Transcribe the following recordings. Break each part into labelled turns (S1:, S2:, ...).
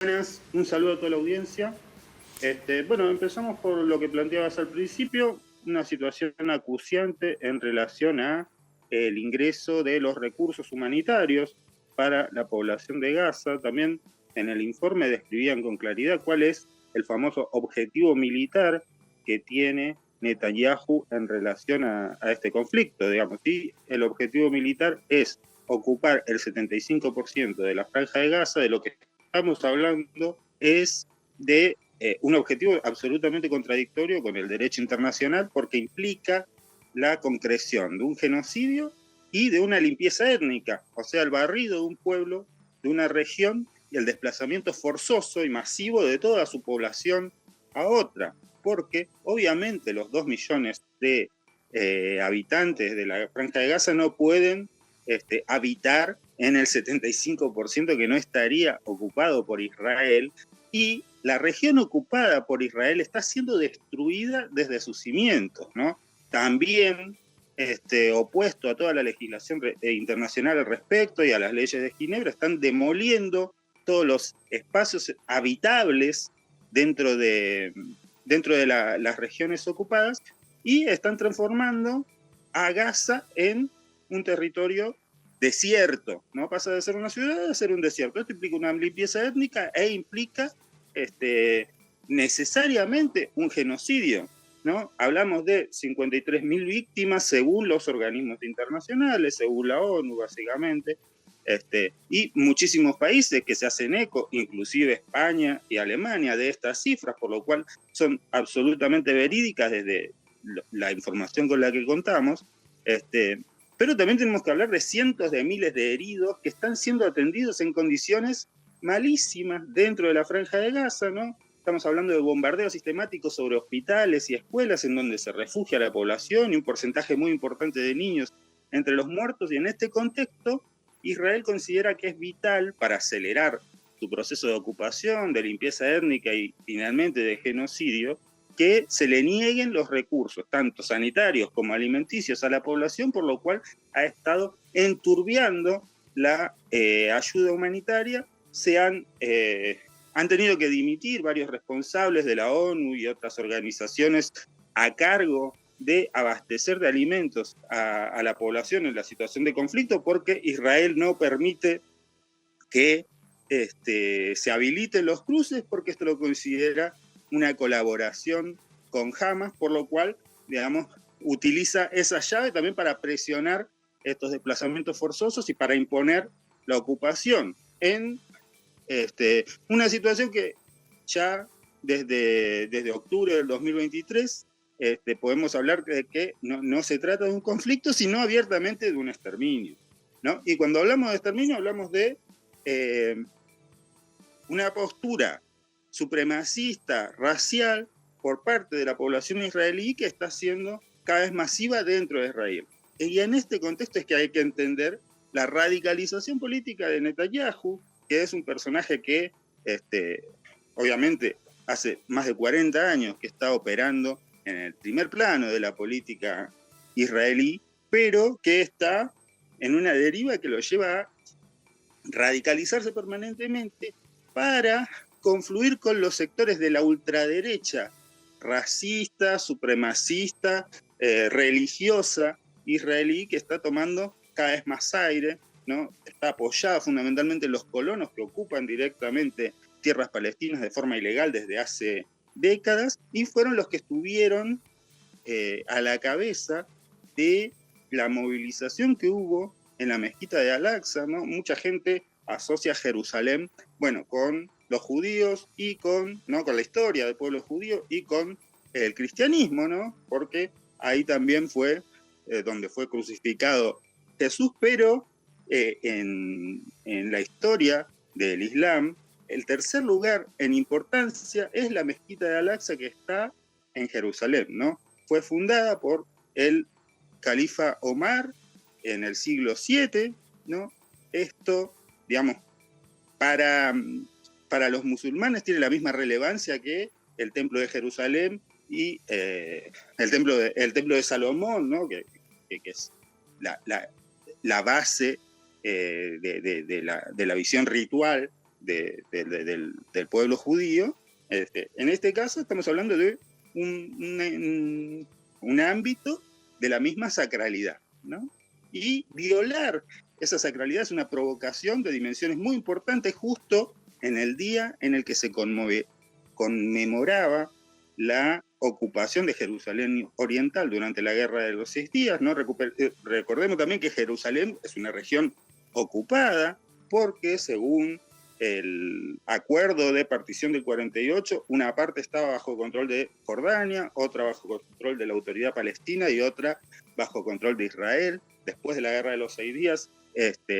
S1: Buenas, un saludo a toda la audiencia. Bueno, empezamos por lo que planteabas al principio, una situación acuciante en relación a el ingreso de los recursos humanitarios para la población de Gaza. También en el informe describían con claridad cuál es el famoso objetivo militar que tiene Netanyahu en relación a este conflicto, digamos. Y el objetivo militar es ocupar el 75% de la franja de Gaza. De lo que estamos hablando es de un objetivo absolutamente contradictorio con el derecho internacional, porque implica la concreción de un genocidio y de una limpieza étnica, o sea, el barrido de un pueblo, de una región, y el desplazamiento forzoso y masivo de toda su población a otra, porque obviamente los 2 millones de habitantes de la Franja de Gaza no pueden habitar en el 75% que no estaría ocupado por Israel, y la región ocupada por Israel está siendo destruida desde sus cimientos, ¿no? También opuesto a toda la legislación internacional al respecto y a las leyes de Ginebra, están demoliendo todos los espacios habitables dentro de las regiones ocupadas, y están transformando a Gaza en un territorio desierto, ¿no? Pasa de ser una ciudad a ser un desierto. Esto implica una limpieza étnica e implica necesariamente un genocidio, ¿no? Hablamos de 53.000 víctimas según los organismos internacionales, según la ONU básicamente, y muchísimos países que se hacen eco, inclusive España y Alemania, de estas cifras, por lo cual son absolutamente verídicas desde la información con la que contamos, pero también tenemos que hablar de cientos de miles de heridos que están siendo atendidos en condiciones malísimas dentro de la Franja de Gaza, ¿no? Estamos hablando de bombardeos sistemáticos sobre hospitales y escuelas en donde se refugia la población y un porcentaje muy importante de niños entre los muertos, y en este contexto Israel considera que es vital para acelerar su proceso de ocupación, de limpieza étnica y finalmente de genocidio, que se le nieguen los recursos, tanto sanitarios como alimenticios, a la población, por lo cual ha estado enturbiando la ayuda humanitaria. Han tenido que dimitir varios responsables de la ONU y otras organizaciones a cargo de abastecer de alimentos a la población en la situación de conflicto, porque Israel no permite que se habiliten los cruces, porque esto lo considera una colaboración con Hamas, por lo cual, digamos, utiliza esa llave también para presionar estos desplazamientos forzosos y para imponer la ocupación en una situación que ya desde octubre del 2023 podemos hablar de que no se trata de un conflicto, sino abiertamente de un exterminio, ¿no? Y cuando hablamos de exterminio, hablamos de una postura supremacista, racial, por parte de la población israelí, que está siendo cada vez masiva dentro de Israel. Y en este contexto es que hay que entender la radicalización política de Netanyahu, que es un personaje que obviamente hace más de 40 años que está operando en el primer plano de la política israelí, pero que está en una deriva que lo lleva a radicalizarse permanentemente para confluir con los sectores de la ultraderecha racista, supremacista, religiosa israelí, que está tomando cada vez más aire, ¿no? Está apoyada fundamentalmente en los colonos que ocupan directamente tierras palestinas de forma ilegal desde hace décadas, y fueron los que estuvieron a la cabeza de la movilización que hubo en la mezquita de Al-Aqsa, ¿no? Mucha gente asocia Jerusalén, bueno, con los judíos y con la historia del pueblo judío y con el cristianismo, ¿no? Porque ahí también fue donde fue crucificado Jesús, pero en la historia del Islam, el tercer lugar en importancia es la mezquita de Al-Aqsa, que está en Jerusalén, ¿no? Fue fundada por el califa Omar en el siglo VII, ¿no? Esto, digamos, para los musulmanes tiene la misma relevancia que el templo de Jerusalén y el templo de Salomón, ¿no? que es la base de la visión ritual del pueblo judío. En este caso estamos hablando de un ámbito de la misma sacralidad, ¿no? Y violar esa sacralidad es una provocación de dimensiones muy importantes justo en el día en el que se conmemoraba la ocupación de Jerusalén Oriental durante la Guerra de los 6 días, ¿no? Recordemos también que Jerusalén es una región ocupada porque, según el acuerdo de partición del 48, una parte estaba bajo control de Jordania, otra bajo control de la autoridad palestina y otra bajo control de Israel. Después de la Guerra de los 6 días,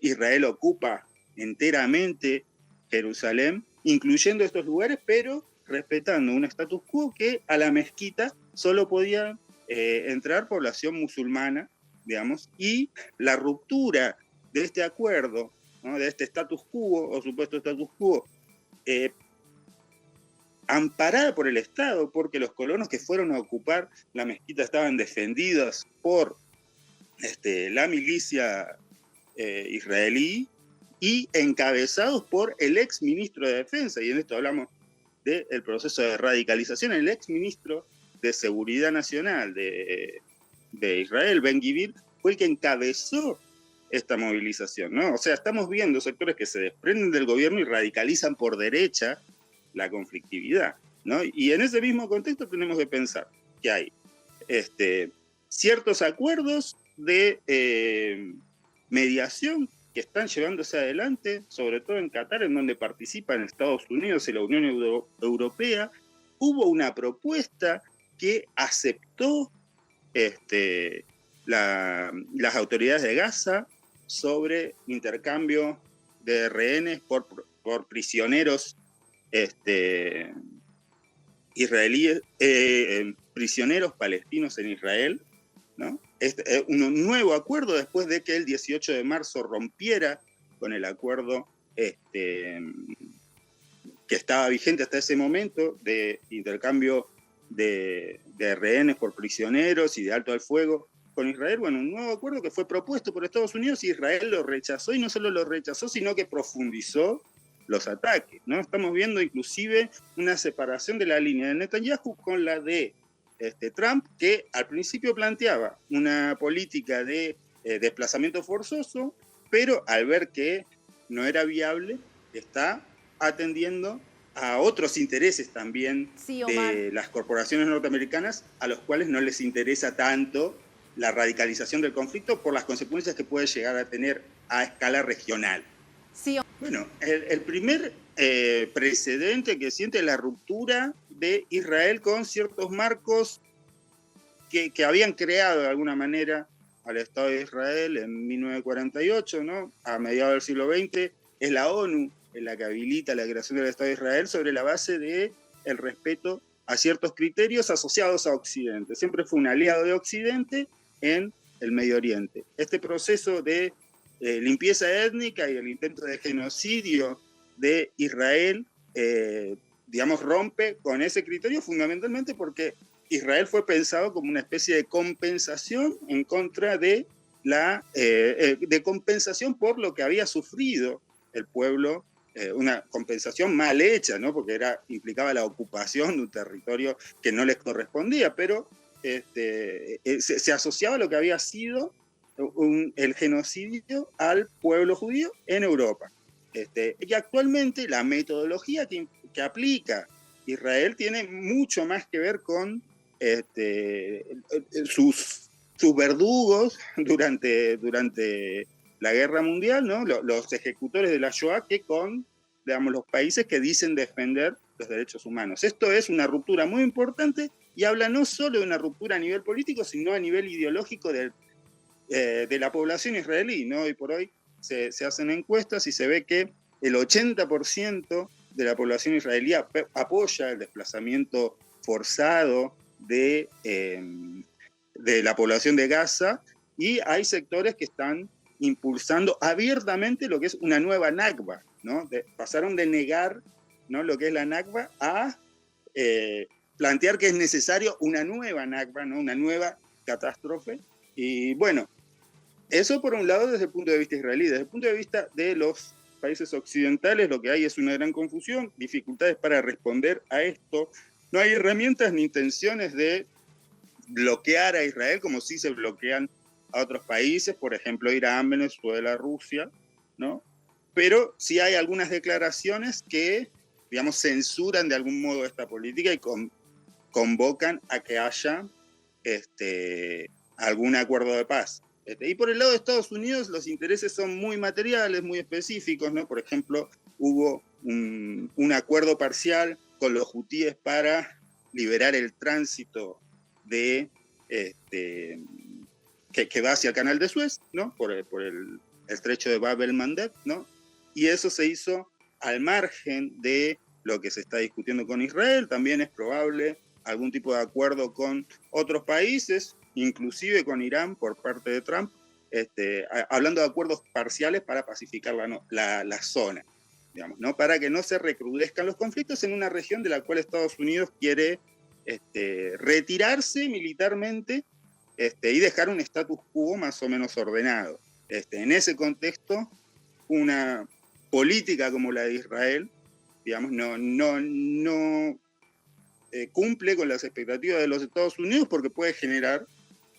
S1: Israel ocupa enteramente Jerusalén, incluyendo estos lugares, pero respetando un status quo que a la mezquita solo podía entrar población musulmana, digamos, y la ruptura de este acuerdo, ¿no? De este status quo o supuesto status quo, amparada por el Estado, porque los colonos que fueron a ocupar la mezquita estaban defendidos por la milicia israelí y encabezados por el ex ministro de Defensa, y en esto hablamos del proceso de radicalización. El ex ministro de Seguridad Nacional de Israel, Ben-Gvir, fue el que encabezó esta movilización, ¿no? O sea, estamos viendo sectores que se desprenden del gobierno y radicalizan por derecha la conflictividad, ¿no? Y en ese mismo contexto tenemos que pensar que hay ciertos acuerdos de mediación que están llevándose adelante, sobre todo en Qatar, en donde participan Estados Unidos y la Unión Europea. Hubo una propuesta que aceptó las autoridades de Gaza sobre intercambio de rehenes por prisioneros israelíes, prisioneros palestinos en Israel, ¿no? Un nuevo acuerdo después de que el 18 de marzo rompiera con el acuerdo que estaba vigente hasta ese momento de intercambio de rehenes por prisioneros y de alto al fuego con Israel. Bueno, un nuevo acuerdo que fue propuesto por Estados Unidos y Israel lo rechazó, y no solo lo rechazó, sino que profundizó los ataques, ¿no? Estamos viendo inclusive una separación de la línea de Netanyahu con la de Trump, que al principio planteaba una política de desplazamiento forzoso, pero al ver que no era viable, está atendiendo a otros intereses también de las corporaciones norteamericanas, a los cuales no les interesa tanto la radicalización del conflicto por las consecuencias que puede llegar a tener a escala regional.
S2: Sí.
S1: Bueno, el primer precedente que siente es la ruptura de Israel con ciertos marcos que habían creado de alguna manera al Estado de Israel en 1948, ¿no? A mediados del siglo XX, es la ONU en la que habilita la creación del Estado de Israel sobre la base del respeto a ciertos criterios asociados a Occidente. Siempre fue un aliado de Occidente en el Medio Oriente. Este proceso de limpieza étnica y el intento de genocidio de Israel, digamos, rompe con ese criterio fundamentalmente porque Israel fue pensado como una especie de compensación en contra de de compensación por lo que había sufrido el pueblo, una compensación mal hecha, ¿no? Porque implicaba la ocupación de un territorio que no les correspondía, pero se asociaba a lo que había sido el genocidio al pueblo judío en Europa. Y actualmente la metodología que aplica Israel tiene mucho más que ver con sus verdugos durante la guerra mundial, ¿no? Los ejecutores de la Shoah, que con, digamos, los países que dicen defender los derechos humanos. Esto es una ruptura muy importante y habla no solo de una ruptura a nivel político, sino a nivel ideológico de la población israelí, ¿no? Hoy por hoy se hacen encuestas y se ve que el 80% de la población israelí apoya el desplazamiento forzado de la población de Gaza, y hay sectores que están impulsando abiertamente lo que es una nueva Nakba, ¿no? Pasaron de negar, ¿no?, lo que es la Nakba a plantear que es necesario una nueva Nakba, ¿no?, una nueva catástrofe. Y bueno, eso por un lado desde el punto de vista israelí. Desde el punto de vista de los países occidentales lo que hay es una gran confusión, dificultades para responder a esto. No hay herramientas ni intenciones de bloquear a Israel como sí se bloquean a otros países, por ejemplo, Irán, Venezuela, Rusia, ¿no? Pero sí hay algunas declaraciones que, digamos, censuran de algún modo esta política y convocan a que haya algún acuerdo de paz. Y por el lado de Estados Unidos los intereses son muy materiales, muy específicos, ¿no? Por ejemplo, hubo un acuerdo parcial con los hutíes para liberar el tránsito de que va hacia el canal de Suez, ¿no? Por el estrecho de Bab el-Mandeb, ¿no? Y eso se hizo al margen de lo que se está discutiendo con Israel. También es probable algún tipo de acuerdo con otros países, inclusive con Irán por parte de Trump, hablando de acuerdos parciales para pacificar la zona, digamos, ¿no? Para que no se recrudezcan los conflictos en una región de la cual Estados Unidos quiere retirarse militarmente y dejar un status quo más o menos ordenado. En ese contexto, una política como la de Israel, digamos, no cumple con las expectativas de los Estados Unidos porque puede generar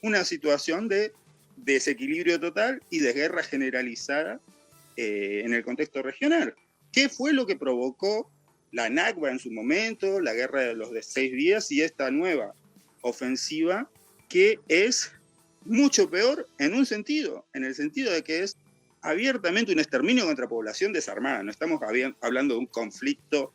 S1: una situación de desequilibrio total y de guerra generalizada en el contexto regional. ¿Qué fue lo que provocó la Nakba en su momento, la guerra de los 6 días y esta nueva ofensiva que es mucho peor en un sentido, en el sentido de que es abiertamente un exterminio contra población desarmada? No estamos hablando de un conflicto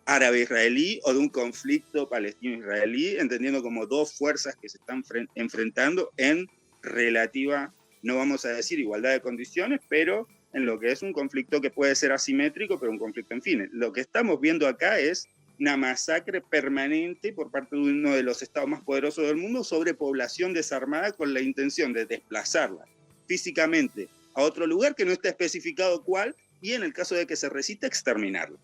S1: árabe-israelí o de un conflicto palestino-israelí, entendiendo como dos fuerzas que se están enfrentando en relativa, no vamos a decir igualdad de condiciones, pero en lo que es un conflicto que puede ser asimétrico, pero un conflicto en fin. Lo que estamos viendo acá es una masacre permanente por parte de uno de los estados más poderosos del mundo sobre población desarmada con la intención de desplazarla físicamente a otro lugar que no está especificado cuál, y en el caso de que se resista, exterminarla.